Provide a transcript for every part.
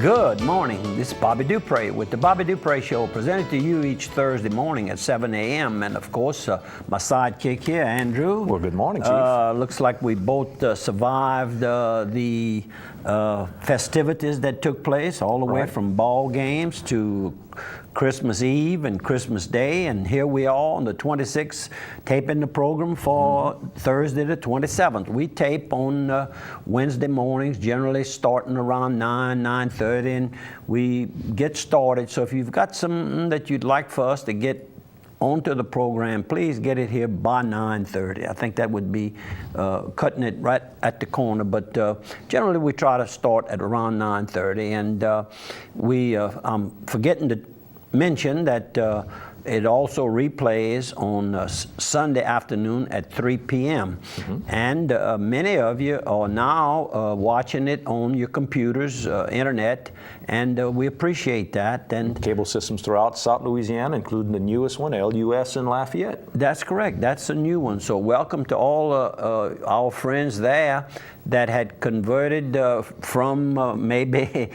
Good morning. This is Bobby Dupre with the Bobby Dupre Show, presented to you each Thursday morning at 7 a.m. And of course, my sidekick here, Andrew. Well, good morning, Chief. Looks like we both survived the festivities that took place, all the way from ball games to Christmas Eve and Christmas Day, and here we are on the 26th, taping the program for Thursday the 27th. We tape on Wednesday mornings, generally starting around 9:30, and we get started. So if you've got something that you'd like for us to get onto the program, please get it here by 9:30. I think that would be cutting it right at the corner, but generally we try to start at around 9:30, and I'm forgetting to mention that it also replays on Sunday afternoon at 3 p.m. And many of you are now watching it on your computers, internet, and we appreciate that. And cable systems throughout South Louisiana, including the newest one, LUS in Lafayette. That's correct. That's a new one. So welcome to all our friends there that had converted from maybe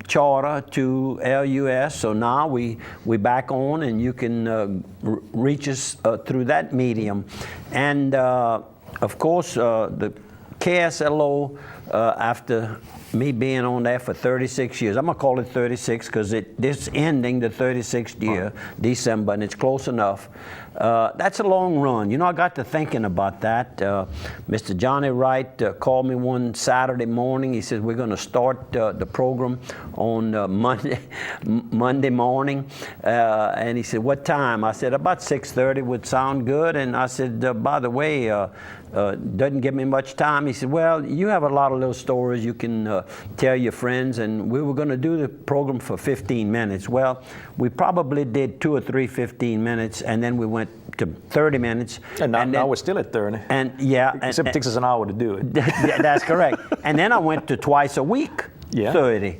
charter to LUS. So now we back on, and you can reach us through that medium. And of course, the KSLO, after me being on there for 36 years, I'm gonna call it 36 because this ending the 36th year, December, and it's close enough. That's a long run. You know, I got to thinking about that. Mr. Johnny Wright called me one Saturday morning. He said, we're going to start the program on Monday morning. And he said, what time? I said, about 6:30 would sound good. And I said, by the way, doesn't give me much time. He said, well, you have a lot of little stories you can tell your friends, and we were going to do the program for 15 minutes. Well, we probably did 2 or 3 15 minutes, and then we went to 30 minutes. And now we're still at 30. And yeah. Except it takes us an hour to do it. That's correct. And then I went to twice a week. Yeah. 30,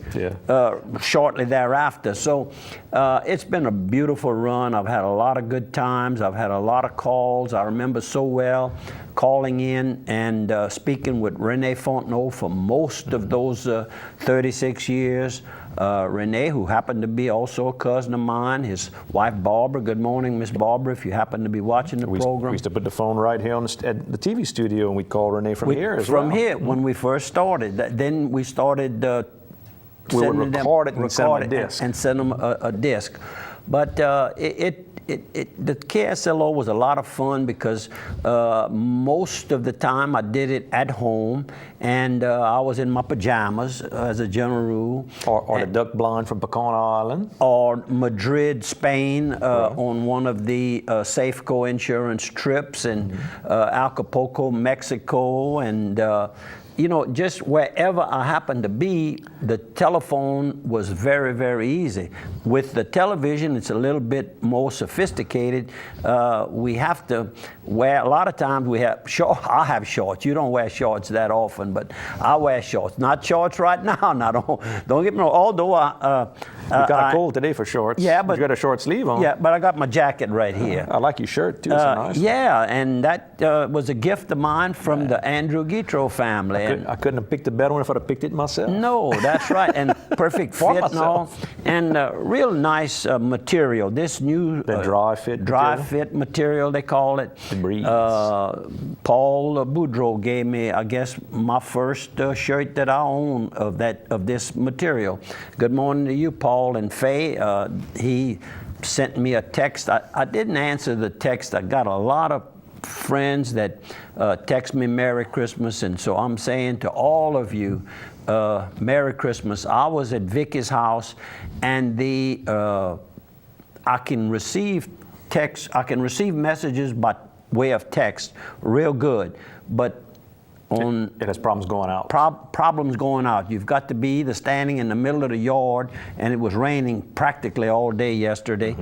shortly thereafter. So it's been a beautiful run. I've had a lot of good times. I've had a lot of calls. I remember so well calling in and speaking with Renee Fontenot for most of those 36 years. Renee, who happened to be also a cousin of mine, his wife Barbara. Good morning, Miss Barbara, if you happen to be watching the program. We used to put the phone right here on at the TV studio, and we'd call Renee from here as well. From here, when we first started. Then we started we would record it and send them a disc. And send them a disc. But the KSLO was a lot of fun because most of the time I did it at home, and I was in my pajamas as a general rule. Or the duck blind from Pecan Island. Or Madrid, Spain, on one of the Safeco insurance trips, and Acapulco, Mexico, and you know, just wherever I happened to be, the telephone was very, very easy. With the television, it's a little bit more sophisticated. We have to wear, a lot of times we have shorts. I have shorts. You don't wear shorts that often, but I wear shorts. Not shorts right now. Don't get me wrong. Although it's kind of cold today for shorts. Yeah, but you got a short sleeve on. Yeah, but I got my jacket right here. I like your shirt too. It's nice. Yeah, and that was a gift of mine from the Andrew Guitro family. I couldn't have picked a better one if I'd have picked it myself. No, that's right, and perfect fit and all, and real nice material. This new dry fit material, they call it. It breathes. Paul Boudreau gave me, I guess, my first shirt that I own of this material. Good morning to you, Paul and Faye. He sent me a text. I didn't answer the text. I got a lot of friends that text me Merry Christmas, and so I'm saying to all of you, Merry Christmas. I was at Vicky's house, and I can receive text. I can receive messages by way of text real good, but it has problems going out. Problems going out. You've got to be either standing in the middle of the yard, and it was raining practically all day yesterday,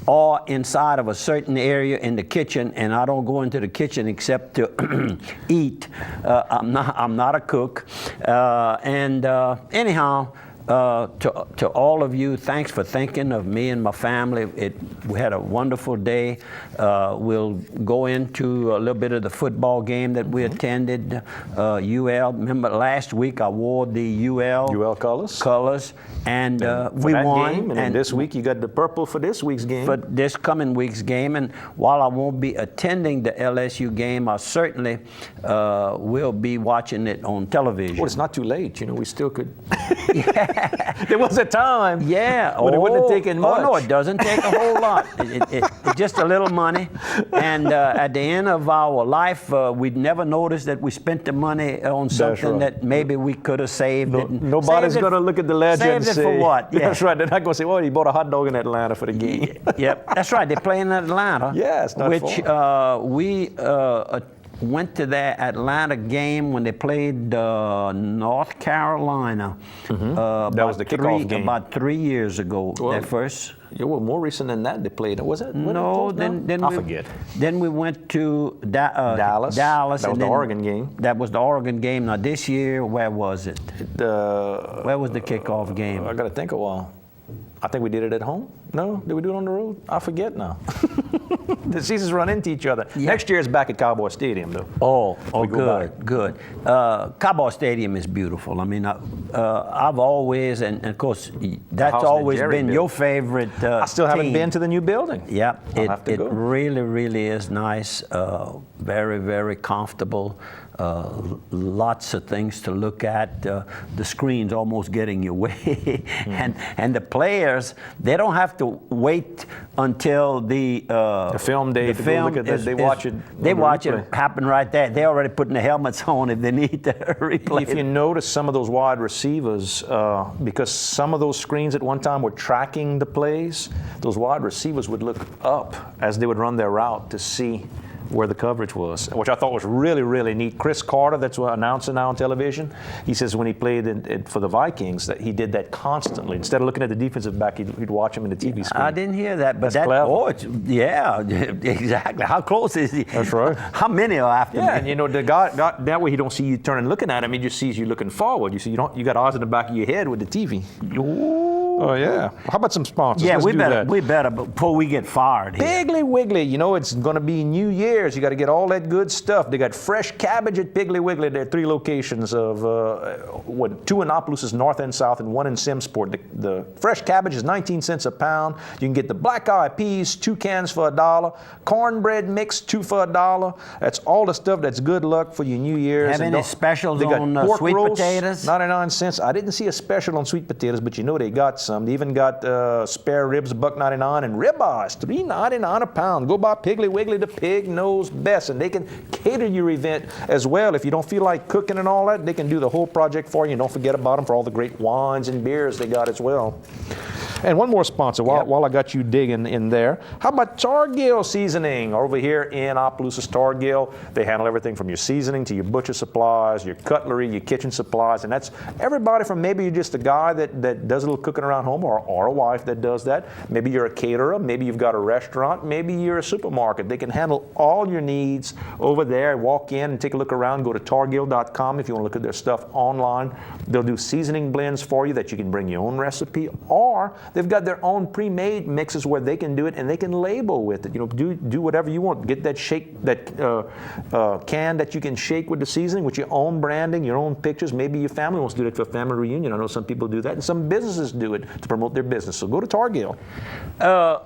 or inside of a certain area in the kitchen, and I don't go into the kitchen except to eat. I'm not a cook. Anyhow, to all of you, thanks for thinking of me and my family. We had a wonderful day. We'll go into a little bit of the football game that we attended. UL, remember last week I wore the UL colors, and we won. Game, and then this week you got the purple for this week's game. For this coming week's game, and while I won't be attending the LSU game, I certainly will be watching it on television. Well, it's not too late. You know, we still could. There was a time. Yeah. But it wouldn't have taken much. Oh, no, it doesn't take a whole lot. It's just a little money. And at the end of our life, we'd never noticed that we spent the money on something that maybe we could have saved. Nobody's going to look at the ledger and say. Saved it for what? Yeah. That's right. They're not going to say, well, you bought a hot dog in Atlanta for the game. Yep. That's right. They're playing in Atlanta. Yeah, it's not which we went to that Atlanta game when they played North Carolina. That was the kickoff game. About 3 years ago. Well, that first. Yeah, well, more recent than that, they played. Was it? No, then I forget. Then we went to Dallas. Dallas. That was the Oregon game. That was the Oregon game. Now this year, where was it? Where was the kickoff game? I got to think a while. I think we did it at home. No, did we do it on the road? I forget now. The seasons run into each other. Yeah. Next year is back at Cowboy Stadium, though. Oh, good. Cowboy Stadium is beautiful. I mean, I've always, and of course, that's always been your favorite I still haven't team. been to the new building. Yeah, it go. really, really is nice. Very, very comfortable. Lots of things to look at. The screen's almost getting your way. And the players, they don't have to wait until the film day to go look at that. They watch it. They watch it happen right there. They're already putting the helmets on if they need to replay. If you notice some of those wide receivers, because some of those screens at one time were tracking the plays, those wide receivers would look up as they would run their route to see where the coverage was, which I thought was really, really neat. Chris Carter, that's what announcing now on television, he says when he played for the Vikings that he did that constantly. Instead of looking at the defensive back, he'd watch him in the TV screen. I didn't hear that, but that's clever. Yeah, exactly. How close is he? That's right. How many are after me? Yeah, and you know, the guy that way he don't see you turning looking at him. He just sees you looking forward. You see, you got eyes in the back of your head with the TV. Ooh. Oh yeah. How about some sponsors? Yeah, Let's we better before we get fired here. Piggly Wiggly, you know it's going to be New Year's. You got to get all that good stuff. They got fresh cabbage at Piggly Wiggly. There are 3 locations of 2 in Opelousas North and South, and 1 in Simsport. The fresh cabbage is 19 cents a pound. You can get the black-eyed peas, 2 cans for $1. Cornbread mix, 2 for $1. That's all the stuff that's good luck for your New Year's. Have any specials on sweet potatoes? 99 cents. I didn't see a special on sweet potatoes, but you know they got some. They even got spare ribs, $1.99, and ribeyes, $3.99 a pound. Go by Piggly Wiggly. The pig knows best, and they can cater your event as well. If you don't feel like cooking and all that, they can do the whole project for you. And don't forget about them for all the great wines and beers they got as well. And one more sponsor while I got you digging in there. How about Targill Seasoning? Over here in Opelousas, Targill, they handle everything from your seasoning to your butcher supplies, your cutlery, your kitchen supplies. And that's everybody from maybe you're just a guy that does a little cooking around home or a wife that does that. Maybe you're a caterer. Maybe you've got a restaurant. Maybe you're a supermarket. They can handle all your needs over there. Walk in and take a look around. Go to targill.com if you want to look at their stuff online. They'll do seasoning blends for you that you can bring your own recipe, or they've got their own pre-made mixes where they can do it and they can label with it. You know, do whatever you want. Get that can that you can shake with the seasoning with your own branding, your own pictures. Maybe your family wants to do it for a family reunion. I know some people do that, and some businesses do it to promote their business. So go to Targill.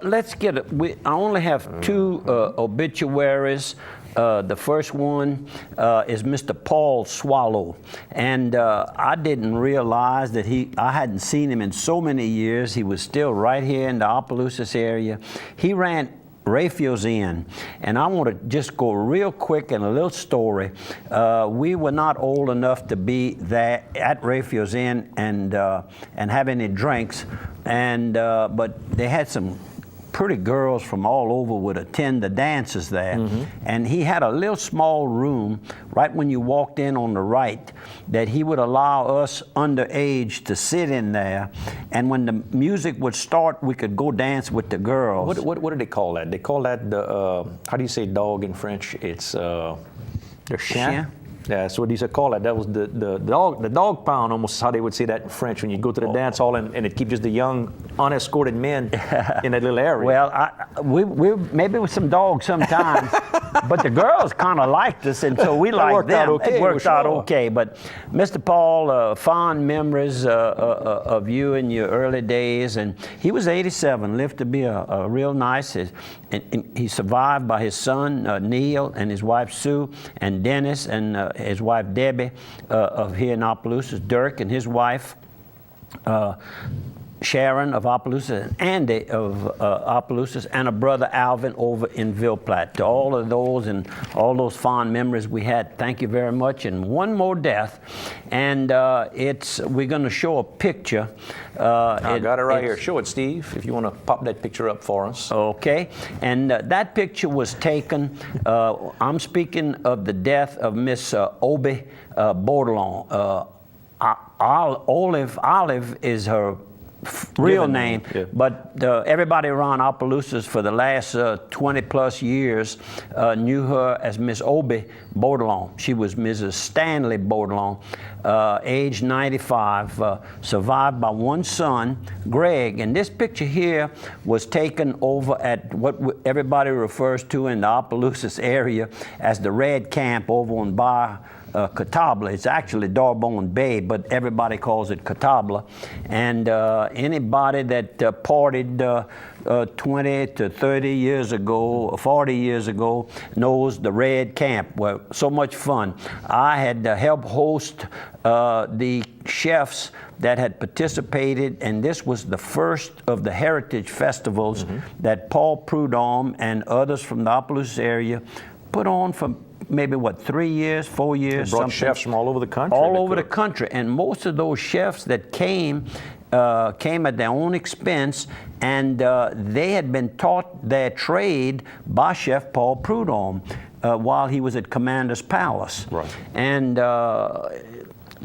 Let's get it. I only have 2 obituaries. The first one is Mr. Paul Swallow, and I didn't realize that I hadn't seen him in so many years. He was still right here in the Opelousas area. He ran Raphael's Inn, and I want to just go real quick in a little story. We were not old enough to be there at Raphael's Inn and have any drinks, but they had some pretty girls from all over would attend the dances there. And he had a little small room right when you walked in on the right that he would allow us underage to sit in there, and when the music would start we could go dance with the girls. What do they call that? They call that the how do you say dog in French? It's the chien. Yeah, that's what they used to call it. That was the dog pound, almost how they would say that in French. When you go to the dance hall and it keeps just the young, unescorted men in that little area. Well, we maybe with some dogs sometimes, but the girls kind of liked us, and so we liked them. Okay, it worked out okay. But Mr. Paul, fond memories of you in your early days, and he was 87, lived to be a real nice. And he survived by his son Neil and his wife Sue and Dennis and his wife Debbie of here in Opelousas, Dirk and his wife Sharon of Opelousas, and Andy of Opelousas, and a brother Alvin over in Ville Platte. To all of those and all those fond memories we had, thank you very much. And one more death, and we're going to show a picture. I got it right here. Show it, Steve, if you want to pop that picture up for us. Okay, and that picture was taken. I'm speaking of the death of Miss Obie Bordelon. Olive is her real name, yeah. But everybody around Opelousas for the last 20 plus years knew her as Miss Obie Bordelon. She was Mrs. Stanley Bordelon, age 95, survived by one son, Greg. And this picture here was taken over at what everybody refers to in the Opelousas area as the Red Camp over on Bar Catawba. It's actually Darbone Bay, but everybody calls it Catawba. And anybody that partied 20 to 30 years ago, 40 years ago, knows the Red Camp. Well, so much fun. I had helped host the chefs that had participated, and this was the first of the heritage festivals that Paul Prudhomme and others from the Opelousas area put on for maybe 3 years, 4 years. They brought chefs from all over the country. All over the country, and most of those chefs that came at their own expense, and they had been taught their trade by Chef Paul Prudhomme while he was at Commander's Palace. Right. And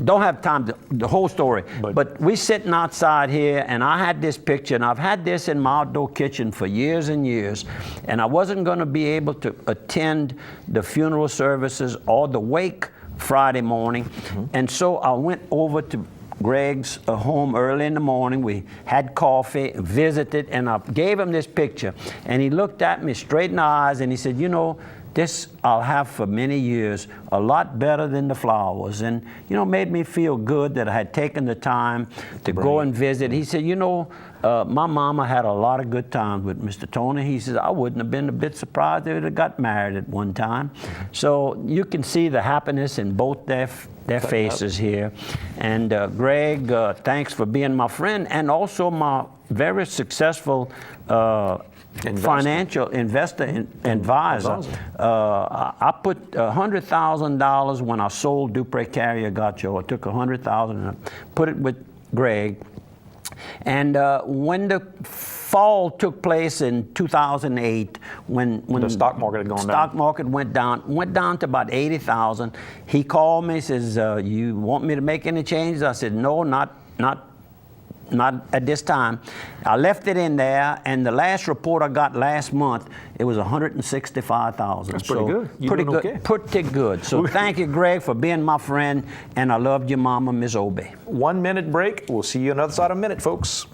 don't have time to the whole story, but we sitting outside here, and I had this picture, and I've had this in my outdoor kitchen for years and years, and I wasn't going to be able to attend the funeral services or the wake Friday morning, and so I went over to Greg's home early in the morning. We had coffee, visited, and I gave him this picture, and he looked at me straight in the eyes, and he said, "You know, this I'll have for many years, a lot better than the flowers." And, you know, made me feel good that I had taken the time to go and visit. He said, "You know, my mama had a lot of good times with Mr. Tony." He says, "I wouldn't have been a bit surprised if they got married at one time." So you can see the happiness in both their faces here. And Greg, thanks for being my friend and also my very successful financial investor advisor. I put $100,000 when I sold Dupree Carrier Gacho. I took $100,000 and I put it with Greg. And when the fall took place in 2008, when the stock market had gone down. Stock market went down to about 80,000. He called me, says, "You want me to make any changes?" I said, "No, not at this time." I left it in there, and the last report I got last month, it was 165,000. That's pretty good. You pretty doing good. okay? Pretty good. So thank you, Greg, for being my friend, and I loved your mama, Miss Obie. 1 minute break. We'll see you on the other side of a minute, folks.